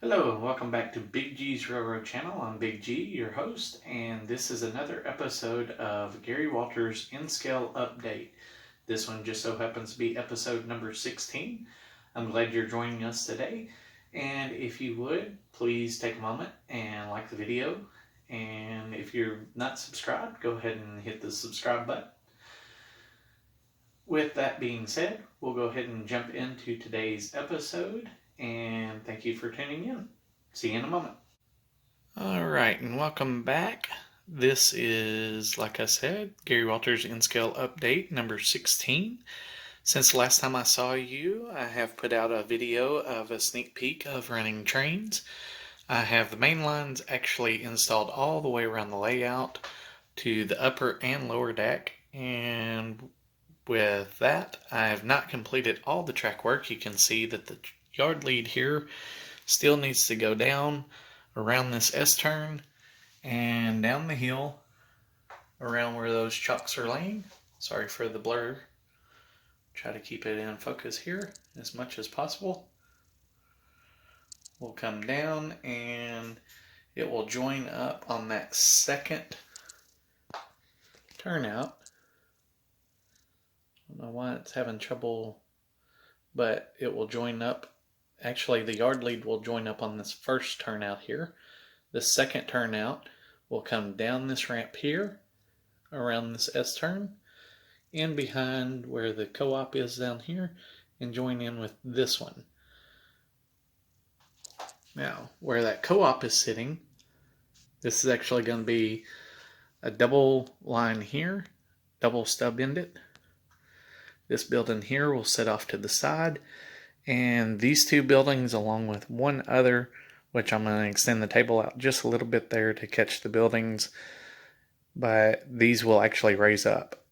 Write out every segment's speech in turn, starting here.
Hello and welcome back to Big G's Railroad Channel. I'm Big G, your host, and this is another episode of Gary Walters N-Scale Update. This one just so happens to be episode number 16. I'm glad you're joining us today, and if you would, please take a moment and like the video, and if you're not subscribed, go ahead and hit the subscribe button. With that being said, we'll go ahead and jump into today's episode, and thank you for tuning in. See you in a moment. Alright, and welcome back. This is, like I said, Gary Walters N-Scale Update number 16. Since the last time I saw you, I have put out a video of a sneak peek of running trains. I have the main lines actually installed all the way around the layout to the upper and lower deck, and with that, I have not completed all the track work. You can see that the yard lead here still needs to go down around this S-turn and down the hill around where those chocks are laying. Sorry for the blur. Try to keep it in focus here as much as possible. We'll come down and it will join up on that second turnout. I don't know why it's having trouble, but it will join up. Actually, the yard lead will join up on this first turnout here. The second turnout will come down this ramp here, around this S-turn, and behind where the co-op is down here, and join in with this one. Now, where that co-op is sitting, this is actually going to be a double line here, double stub end it. This building here will sit off to the side, and these two buildings along with one other, which I'm going to extend the table out just a little bit there to catch the buildings, but these will actually raise up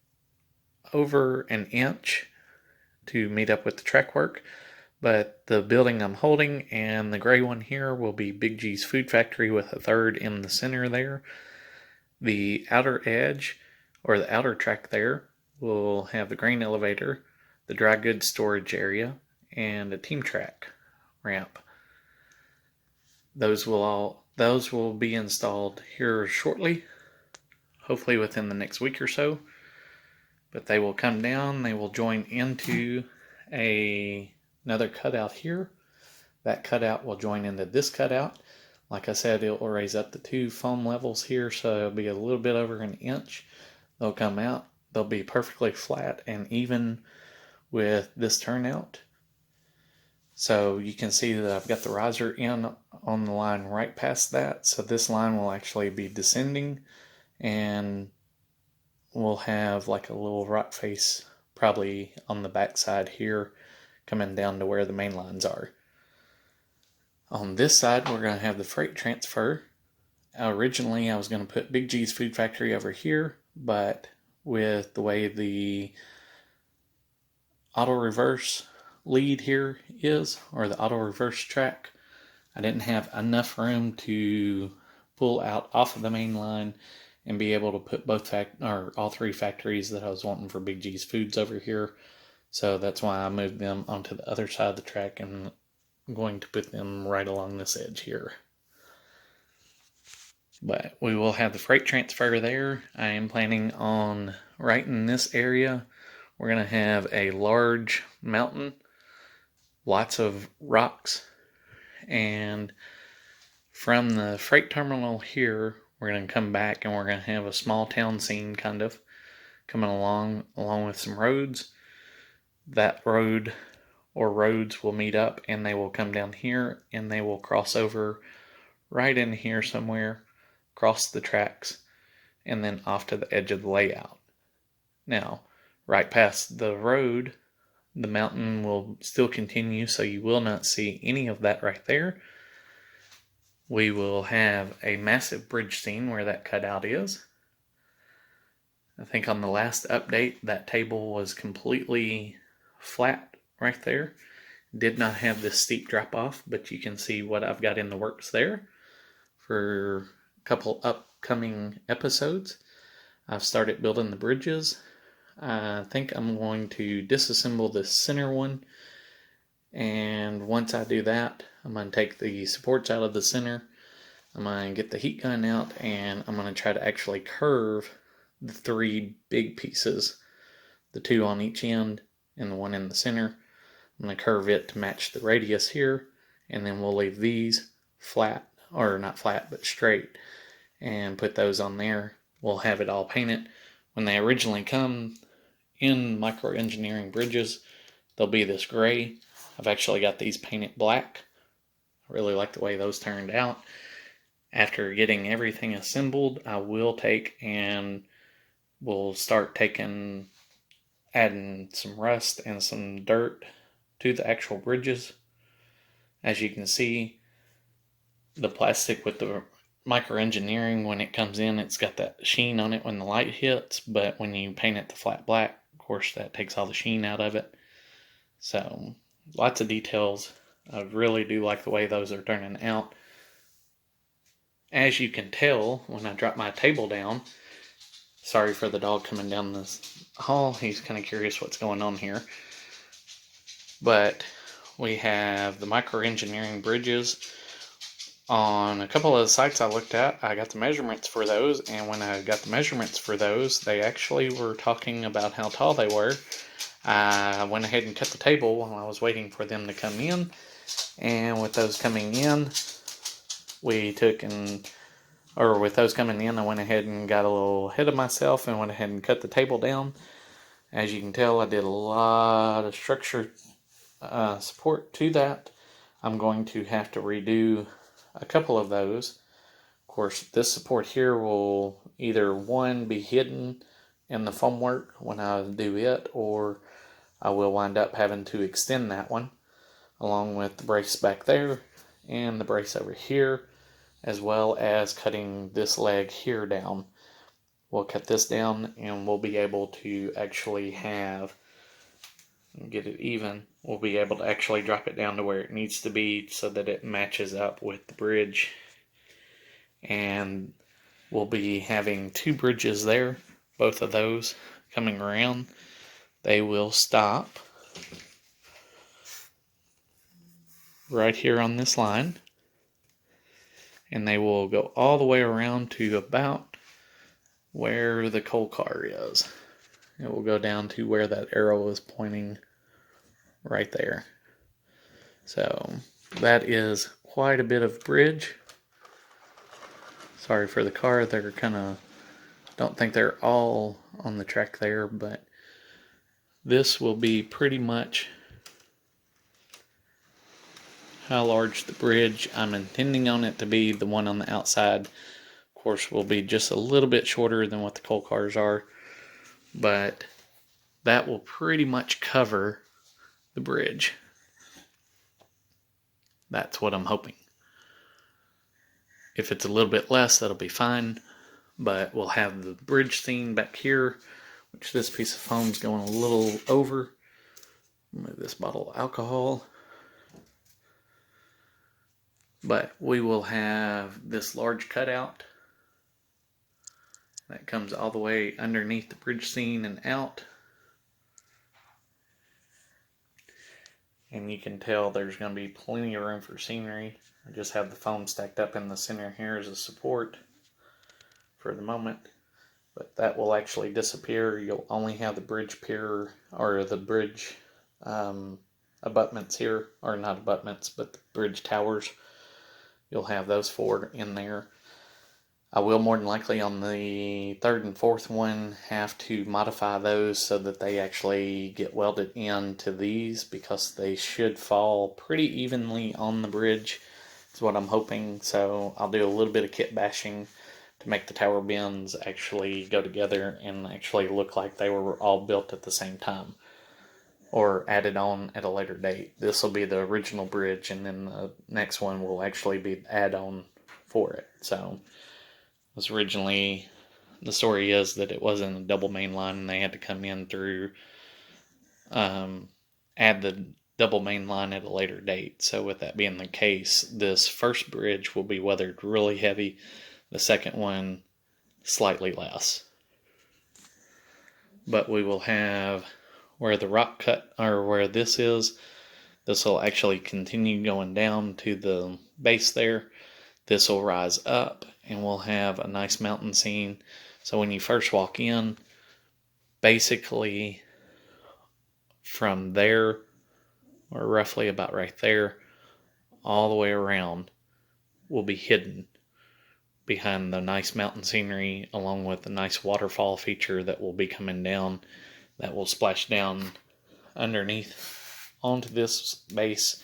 over an inch to meet up with the track work. But the building I'm holding and the gray one here will be Big G's Food Factory with a third in the center there. The outer edge, or the outer track there, will have the grain elevator, the dry goods storage area, and a team track ramp. Those will be installed here shortly, hopefully within the next week or so. But they will come down, they will join into another cutout here. That cutout will join into this cutout. Like I said, it will raise up the two foam levels here, so it'll be a little bit over an inch. They'll come out, they'll be perfectly flat and even with this turnout. So you can see that I've got the riser in on the line right past that. So this line will actually be descending, and we'll have like a little rock face probably on the back side here coming down to where the main lines are. On this side, we're going to have the freight transfer. Originally, I was going to put Big G's Food Factory over here, but with the way the auto reverse lead here is, or the auto reverse track, I didn't have enough room to pull out off of the main line and be able to put all three factories that I was wanting for Big G's Foods over here. So that's why I moved them onto the other side of the track, and I'm going to put them right along this edge here. But we will have the freight transfer there. I am planning on, right in this area, we're going to have a large mountain, lots of rocks, and from the freight terminal here, we're going to come back and we're going to have a small town scene kind of coming along with some roads. That road or roads will meet up and they will come down here and they will cross over right in here somewhere, cross the tracks, and then off to the edge of the layout. Now, right past the road, the mountain will still continue, so you will not see any of that right there. We will have a massive bridge scene where that cutout is. I think on the last update, that table was completely flat right there. Did not have this steep drop off, but you can see what I've got in the works there for a couple upcoming episodes. I've started building the bridges. I think I'm going to disassemble this center one And once I do that, I'm going to take the supports out of the center. I'm going to get the heat gun out, and I'm going to try to actually curve the 3 big pieces, the 2 on each end and the 1 in the center. I'm going to curve it to match the radius here, and then we'll leave these flat, or not flat, but straight, and put those on there. We'll have it all painted. When they originally come in Micro Engineering bridges, they'll be this gray. I've actually got these painted black. I really like the way those turned out. After getting everything assembled, I will take and we'll start adding some rust and some dirt to the actual bridges. As you can see, the plastic with the Micro Engineering, when it comes in, it's got that sheen on it when the light hits, but when you paint it the flat black, of course, that takes all the sheen out of it. So, lots of details. I really do like the way those are turning out. As you can tell, when I drop my table down, sorry for the dog coming down this hall, he's kind of curious what's going on here. But we have the Micro Engineering bridges. On a couple of the sites I looked at, I got the measurements for those, and when I got the measurements for those, they actually were talking about how tall they were. I went ahead and cut the table while I was waiting for them to come in, and with those coming in, with those coming in, I went ahead and got a little ahead of myself and went ahead and cut the table down. As you can tell, I did a lot of structure support to that. I'm going to have to redo a couple of those. Of course, this support here will either one be hidden in the foam work when I do it, or I will wind up having to extend that one along with the brace back there and the brace over here, as well as cutting this leg here down. We'll cut this down and we'll be able to actually get it even. We'll be able to actually drop it down to where it needs to be so that it matches up with the bridge. And we'll be having 2 bridges there, both of those coming around. They will stop right here on this line, and they will go all the way around to about where the coal car is. It will go down to where that arrow is pointing right there. So that is quite a bit of bridge. Sorry for the car, they're don't think they're all on the track there, but this will be pretty much how large the bridge I'm intending on it to be. The one on the outside, of course, will be just a little bit shorter than what the coal cars are, but that will pretty much cover the bridge. That's what I'm hoping. If it's a little bit less, that'll be fine, but we'll have the bridge scene back here, which this piece of foam's going a little over. Move this bottle of alcohol. But we will have this large cutout that comes all the way underneath the bridge scene and out. And you can tell there's going to be plenty of room for scenery. I just have the foam stacked up in the center here as a support for the moment. But that will actually disappear. You'll only have the bridge pier, or the bridge abutments here, or not abutments, but the bridge towers. You'll have those 4 in there. I will more than likely on the 3rd and 4th one have to modify those so that they actually get welded into these, because they should fall pretty evenly on the bridge is what I'm hoping. So I'll do a little bit of kit bashing to make the tower bends actually go together and actually look like they were all built at the same time, or added on at a later date. This will be the original bridge, and then the next one will actually be the add-on for it. So was originally, the story is that it wasn't a double main line, and they had to come in through add the double main line at a later date. So with that being the case, this first bridge will be weathered really heavy, the second one slightly less. But we will have where the rock cut, or where this is, This will actually continue going down to the base there. This will rise up and we'll have a nice mountain scene. So when you first walk in, basically from there, or roughly about right there, all the way around will be hidden behind the nice mountain scenery, along with the nice waterfall feature that will be coming down, that will splash down underneath onto this base.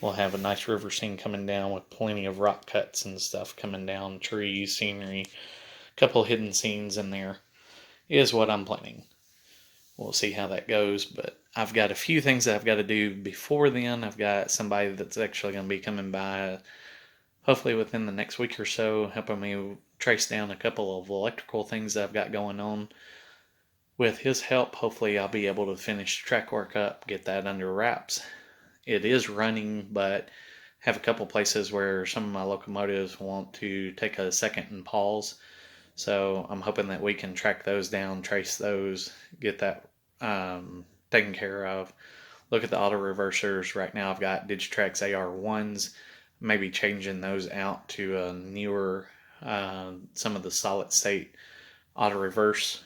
We'll have a nice river scene coming down with plenty of rock cuts and stuff coming down, trees, scenery, a couple hidden scenes in there is what I'm planning. We'll see how that goes, but I've got a few things that I've got to do before then. I've got somebody that's actually going to be coming by, hopefully within the next week or so, helping me trace down a couple of electrical things that I've got going on. With his help, hopefully I'll be able to finish track work up, get that under wraps. It is running, but have a couple places where some of my locomotives want to take a second and pause. So I'm hoping that we can track those down, trace those, get that taken care of. Look at the auto reversers. Right now I've got Digitrax AR1s, maybe changing those out to a newer, some of the solid state auto reverse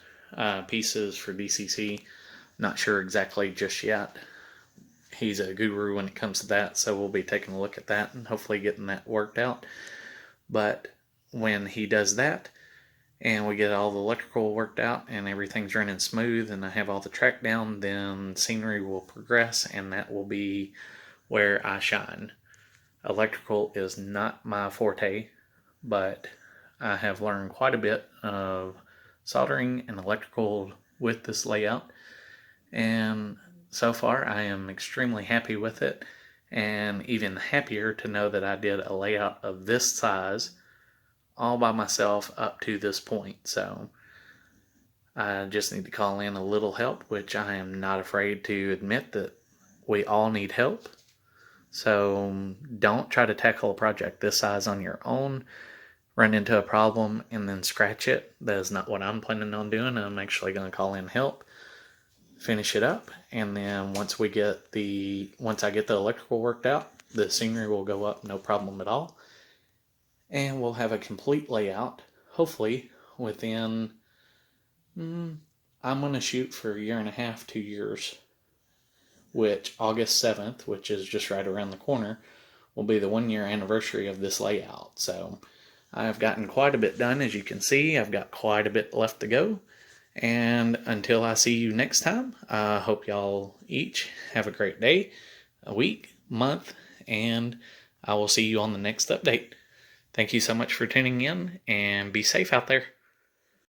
pieces for DCC. Not sure exactly just yet. He's a guru when it comes to that, so we'll be taking a look at that and hopefully getting that worked out. But when he does that, and we get all the electrical worked out and everything's running smooth and I have all the track down, then scenery will progress, and that will be where I shine. Electrical is not my forte, but I have learned quite a bit of soldering and electrical with this layout, and so far I am extremely happy with it, and even happier to know that I did a layout of this size all by myself up to this point. So I just need to call in a little help, which I am not afraid to admit that we all need help. So don't try to tackle a project this size on your own, run into a problem and then scratch it. That is not what I'm planning on doing. I'm actually going to call in help, finish it up, and then once I get the electrical worked out, the scenery will go up, no problem at all. And we'll have a complete layout, hopefully within, I'm going to shoot for 1.5 years, 2 years, which August 7th, which is just right around the corner, will be the 1-year anniversary of this layout. So I've gotten quite a bit done, as you can see. I've got quite a bit left to go. And until I see you next time, I hope y'all each have a great day, a week, month, and I will see you on the next update. Thank you so much for tuning in, and be safe out there.